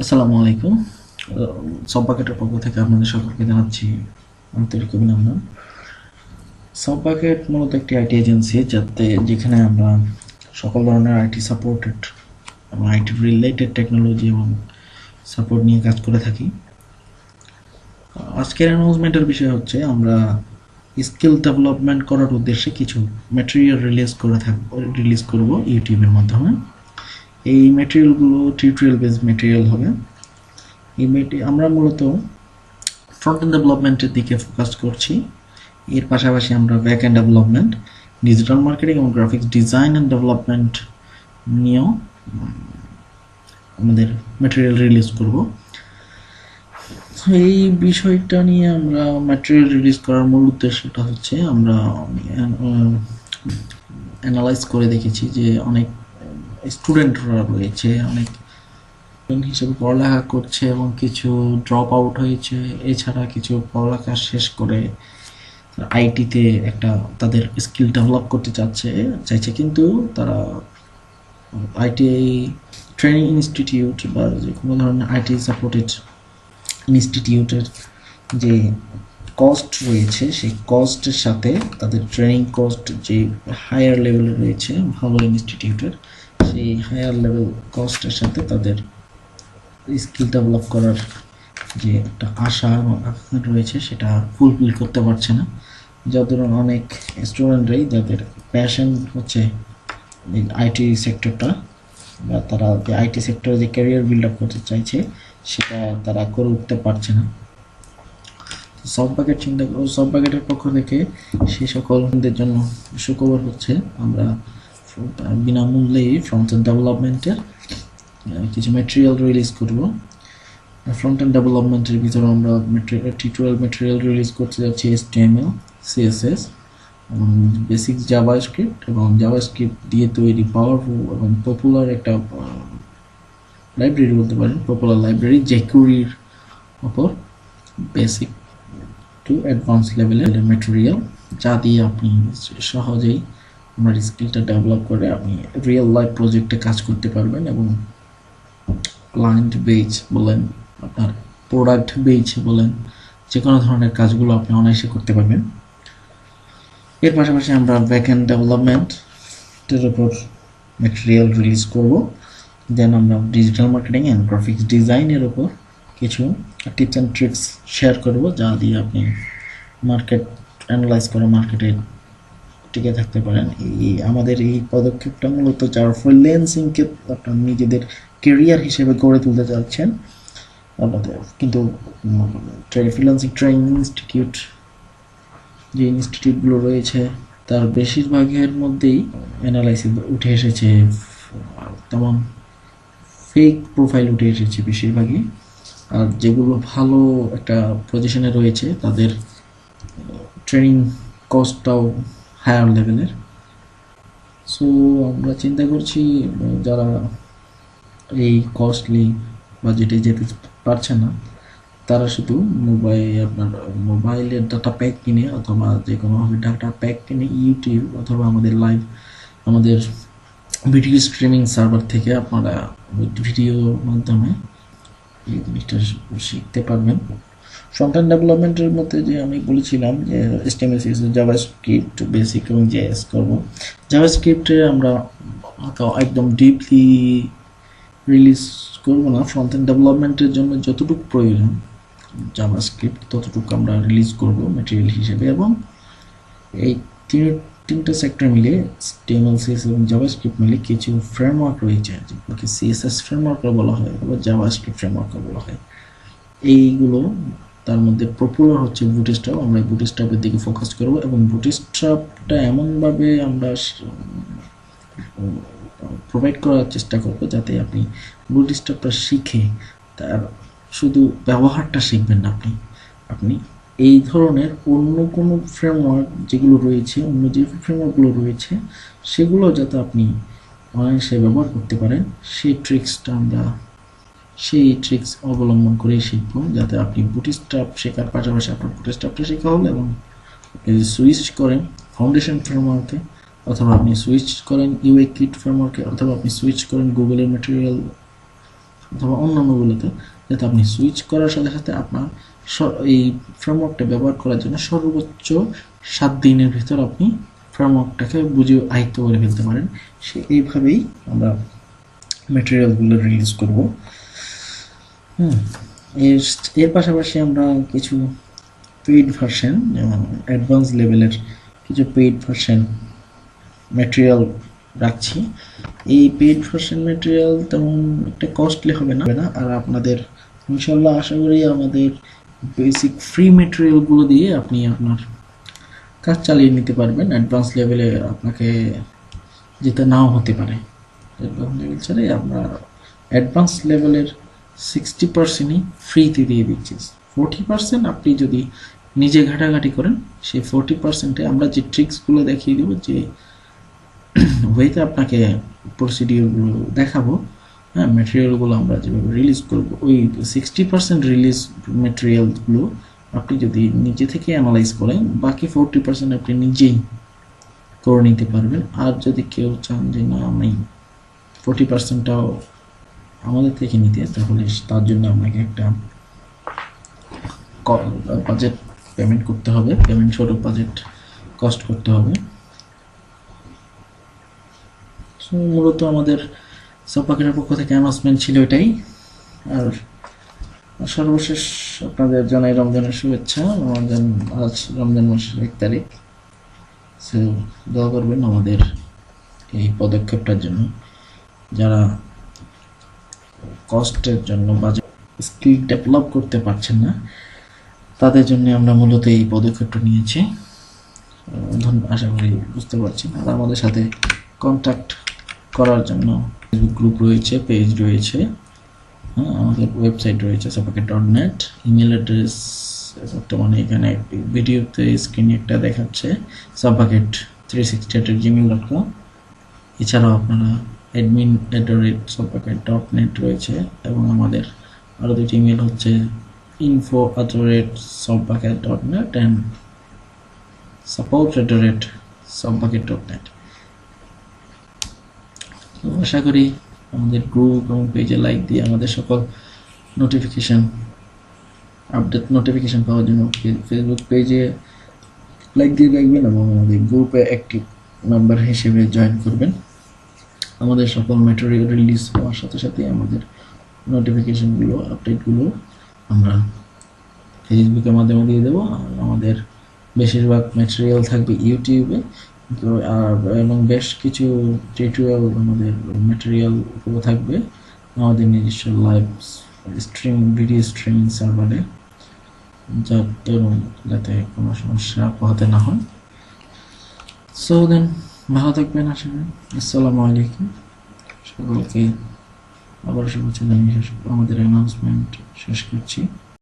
আসসালামু আলাইকুম। সববাকেটের পক্ষ থেকে আপনাদের সকলকে জানাচ্ছি আন্তরিক অভিনন্দন। সববাকেট মূলত একটি আইটি এজেন্সি যেখানে আমরা সকল ধরনের আইটি সাপোর্টেড এবং আইটি রিলেটেড টেকনোলজি এবং সাপোর্ট নিয়ে কাজ করে থাকি। আজকের অ্যানাউন্সমেন্টের বিষয় হচ্ছে আমরা স্কিল ডেভেলপমেন্ট করার উদ্দেশ্যে কিছু ম্যাটেরিয়াল রিলিজ করব ইউটিউবের মাধ্যমে। এই ম্যাটেরিয়ালগুলো টিউটোরিয়াল বেসড ম্যাটেরিয়াল হবে। আমরা মূলত ফ্রন্ট এন্ড ডেভেলপমেন্টের দিকে ফোকাস করছি। এর পাশাপাশি আমরা back end development, digital marketing এবং গ্রাফিক্স ডিজাইন অ্যান্ড ডেভেলপমেন্ট নিয়েও আমাদের ম্যাটেরিয়াল রিলিজ করব। এই বিষয়টা নিয়ে আমরা ম্যাটেরিয়াল রিলিজ করার মূল উদ্দেশ্যটা হচ্ছে আমরা অ্যানালাইজ করে দেখেছি যে অনেক স্টুডেন্টরা রয়েছে, অনেক হিসেবে পড়ালেখা করছে এবং কিছু ড্রপ আউট হয়েছে। এছাড়া কিছু পড়ালেখা শেষ করে আইটিতে একটা তাদের স্কিল ডেভেলপ করতে চাইছে, কিন্তু তারা আইটি ট্রেনিং ইনস্টিটিউট বা যে কোনো ধরনের আইটি সাপোর্টেড ইনস্টিটিউটের যে কস্ট রয়েছে সেই কস্টের সাথে তাদের ট্রেনিং কস্ট যে হায়ার লেভেলে রয়েছে ভালো ইনস্টিটিউটের, সেই হায়ার লেভেল কস্টের সাথে তাদের স্কিল ডেভেলপ করার যে একটা আশা রয়েছে সেটা ফুলফিল করতে পারছে না। যাদের অনেক স্টুডেন্টরাই যাদের প্যাশন হচ্ছে আইটি সেক্টরটা, বা তারা যে আইটি সেক্টরে যে ক্যারিয়ার বিল্ড আপ করতে চাইছে সেটা তারা করে উঠতে পারছে না। সব বাকেটের পক্ষ থেকে সেই সকলদের জন্য সুখবর হচ্ছে আমরা বিনামূল্যেই ফ্রন্ট এন্ড ডেভেলপমেন্টের কিছু ম্যাটেরিয়াল রিলিজ করব। ফ্রন্ট এন্ড ডেভেলপমেন্টের ভিতরে আমরা টিউটোরিয়াল ম্যাটেরিয়াল রিলিজ করতে যাচ্ছি HTML, CSS, বেসিক জাভাস্ক্রিপ্ট এবং জাভাস্ক্রিপ্ট দিয়ে তৈরি পাওয়ারফুল এবং পপুলার একটা লাইব্রেরি বলতে পারেন, পপুলার লাইব্রেরি jQueryর ওপর বেসিক টু অ্যাডভান্স লেভেলের ম্যাটেরিয়াল, যা দিয়ে আপনি সহজেই আপনার স্কিলটা ডেভেলপ করে আপনি রিয়েল লাইফ প্রজেক্টে কাজ করতে পারবেন এবং ক্লায়েন্ট বেজ বলেন, আপনার প্রোডাক্ট বেজ বলেন, যে কোনো ধরনের কাজগুলো আপনি অনায়াসে করতে পারবেন। এর পাশাপাশি আমরা ব্যাক এন্ড ডেভেলপমেন্টের উপর ম্যাটেরিয়াল রিলিজ করব। দেন আমরা ডিজিটাল মার্কেটিং অ্যান্ড গ্রাফিক্স ডিজাইনের উপর কিছু টিপস অ্যান্ড ট্রিক্স শেয়ার করব, যা দিয়ে আপনি মার্কেট অ্যানালাইজ করে মার্কেটে টিকে থাকতে পারেন। আমাদের এই পদক্ষেপটা মূলত যারা ফ্রিল্যান্সিংকে আপনার নিজেদের কেরিয়ার হিসেবে গড়ে তুলতে চাচ্ছেন, কিন্তু ফ্রিল্যান্সিং ট্রেনিং ইনস্টিটিউট যে ইনস্টিটিউটগুলো রয়েছে তার বেশিরভাগের মধ্যেই অ্যানালাইসিস উঠে এসেছে, তেমন ফেক প্রোফাইল উঠে এসেছে বেশিরভাগই। আর যেগুলো ভালো একটা পজিশনে রয়েছে তাদের ট্রেনিং কস্টটাও হায়ার লেভেলের। সো আমরা চিন্তা করছি যারা এই কস্টলি বাজেটে যেতে পারছে না তারা শুধু আপনার মোবাইলের ডাটা প্যাক কিনে অথবা যে কোনোভাবে ডাটা প্যাক কিনে ইউটিউব অথবা আমাদের ভিডিও স্ট্রিমিং সার্ভার থেকে আপনারা ভিডিওর মাধ্যমে এই জিনিসটা শিখতে পারবেন। ফ্রন্ট এন্ড ডেভেলপমেন্টের মধ্যে যে আমি বলেছিলাম যে HTML, CSS, জাভাস্ক্রিপ্ট বেসিক এবং JS করব। জাভাস্ক্রিপ্টে আমরা একদম ডিপলি রিলিজ করব না, ফ্রন্ট এন্ড ডেভেলপমেন্টের জন্য যতটুকু প্রয়োজন জাভাস্ক্রিপ্ট ততটুকু আমরা রিলিজ করব ম্যাটেরিয়াল হিসেবে। এবং এই তিনটা সেক্টর মিলে HTML, CSS এবং জাভাস্ক্রিপ্ট মিলে কিছু ফ্রেমওয়ার্ক রয়েছে, যেগুলোকে CSS ফ্রেমওয়ার্ক বলা হয় বা জাভাস্ক্রিপ্ট ফ্রেমওয়ার্ক বলা হয়। এইগুলো তার মধ্যে পপুলার হচ্ছে বুটস্ট্র্যাপ। আমরা বুটস্ট্র্যাপের দিকে ফোকাস করব এবং বুটস্ট্র্যাপটা এমনভাবে আমরা প্রোভাইড করার চেষ্টা করব যাতে আপনি বুটস্ট্র্যাপটা শিখে তার শুধু ব্যবহারটা শিখবেন না, আপনি এই ধরনের অন্য কোনো ফ্রেমওয়ার্ক যেগুলো রয়েছে, অন্য যে ফ্রেমওয়ার্কগুলো রয়েছে সেগুলো যাতে আপনি অনায়াসে ব্যবহার করতে পারেন সেই ট্রিক্স অবলম্বন করেই শিখব, যাতে আপনি বুটস্ট্র্যাপ শেখার পাশাপাশি আপনার বুটস্ট্র্যাপটা শেখা হলো এবং আপনি যদি সুইচ করেন ফাউন্ডেশন ফ্রেমওয়ার্কে অথবা আপনি সুইচ করেন UIKit ফ্রেমওয়ার্কে অথবা আপনি সুইচ করেন গুগলের ম্যাটেরিয়াল অথবা অন্যান্যগুলোতে, যাতে আপনি সুইচ করার সাথে সাথে আপনার এই ফ্রেমওয়ার্কটা ব্যবহার করার জন্য সর্বোচ্চ 7 দিনের ভিতর আপনি ফ্রেমওয়ার্কটাকে বুঝে আয়ত্ত করে ফেলতে পারেন। এইভাবেই আমরা ম্যাটেরিয়ালগুলো রিলিজ করব। এর পাশাপাশি আমরা কিছু পেইড ভার্সন, যেমন অ্যাডভান্স লেভেলের কিছু পেইড ভার্সন ম্যাটেরিয়াল রাখছি। এই পেইড ভার্সন ম্যাটেরিয়াল তেমন একটা কস্টলি হবে না, আর আপনাদের ইনশাল্লাহ আশা করি আমাদের বেসিক ফ্রি ম্যাটেরিয়ালগুলো দিয়ে আপনি আপনার কাজ চালিয়ে নিতে পারবেন। অ্যাডভান্স লেভেলে আপনাকে যেতে নাও হতে পারে, অ্যাডভান্স লেভেল ছাড়াই আমরা অ্যাডভান্স লেভেলের 60%ই ফ্রিতে দিয়ে দিচ্ছি। 40% আপনি যদি নিজে ঘাটাঘাটি করেন, সেই 40%-এ আমরা যে ট্রিক্সগুলো দেখিয়ে দেবো, যে ওয়েতে আপনাকে প্রসিডিওরগুলো দেখাবো, হ্যাঁ, ম্যাটেরিয়ালগুলো আমরা যেভাবে রিলিজ করবো, ওই 60% রিলিজ ম্যাটেরিয়ালগুলো আপনি যদি নিজে থেকে অ্যানালাইজ করেন, বাকি 40% আপনি নিজেই করে নিতে পারবেন। আর যদি কেউ চান যে না আমি 40%টাও আমাদের থেকে নিতে, তাহলে তার জন্য আপনাকে একটা বাজেট পেমেন্ট করতে হবে, পেমেন্ট স্বরূপ বাজেট কস্ট করতে হবে। সো মূলত আমাদের সবপাকের পক্ষ থেকে অ্যানাউন্সমেন্ট ছিল এটাই। আর সর্বশেষ আপনাদের জানাই রমজানের শুভেচ্ছা। আজ রমজান মাসের 1 তারিখ। সো দোয়া করবেন আমাদের এই পদক্ষেপটার জন্য। যারা কস্টের জন্য বাজেট স্কিল ডেভেলপ করতে পারছেন না, তাদের জন্য আমরা মূলত এই পদক্ষেপটা নিয়েছি। আশা করি বুঝতে পারছেন। আর আমাদের সাথে কন্ট্যাক্ট করার জন্য ফেসবুক গ্রুপ রয়েছে, পেজ রয়েছে, হ্যাঁ, আমাদের ওয়েবসাইট রয়েছে sapaket.net, ইমেল অ্যাড্রেস বর্তমানে এখানে ভিডিওতে স্ক্রিনে একটা দেখাচ্ছে sapaket360@gmail.com। এছাড়াও আপনারা admin@sapaket.net রয়েছে, এবং আমাদের আরও দুটি ইমেল হচ্ছে info@sapaket.net and support@sapaket.net। আশা করি আমাদের গ্রুপ এবং পেজে লাইক দিয়ে আমাদের সকল আপডেট নোটিফিকেশন পাওয়ার জন্য ফেসবুক পেজে লাইক দিয়ে রাখবেন, এবং আমাদের গ্রুপে অ্যাক্টিভ মেম্বার হিসেবে জয়েন করবেন। আমাদের সকল ম্যাটেরিয়াল রিলিজ হওয়ার সাথে সাথে আমাদের নোটিফিকেশনগুলো, আপডেটগুলো আমরা ফেসবুকের মাধ্যমে দিয়ে দেবো। আমাদের বেশিরভাগ ম্যাটেরিয়াল থাকবে ইউটিউবে, এবং বেশ কিছু টিউটোরিয়াল আমাদের ম্যাটেরিয়ালগুলো থাকবে আমাদের নিজস্ব লাইভ ভিডিও স্ট্রিমিং সার্ভারে, যাতে কোনো সমস্যা পোহাতে না হয়। সো দেন ভালো থাকবেন, আশা করি। আসসালামু আলাইকুম। সকলকে আবার শুভেচ্ছা জানিয়ে আমাদের অ্যানাউন্সমেন্ট শেষ করছি।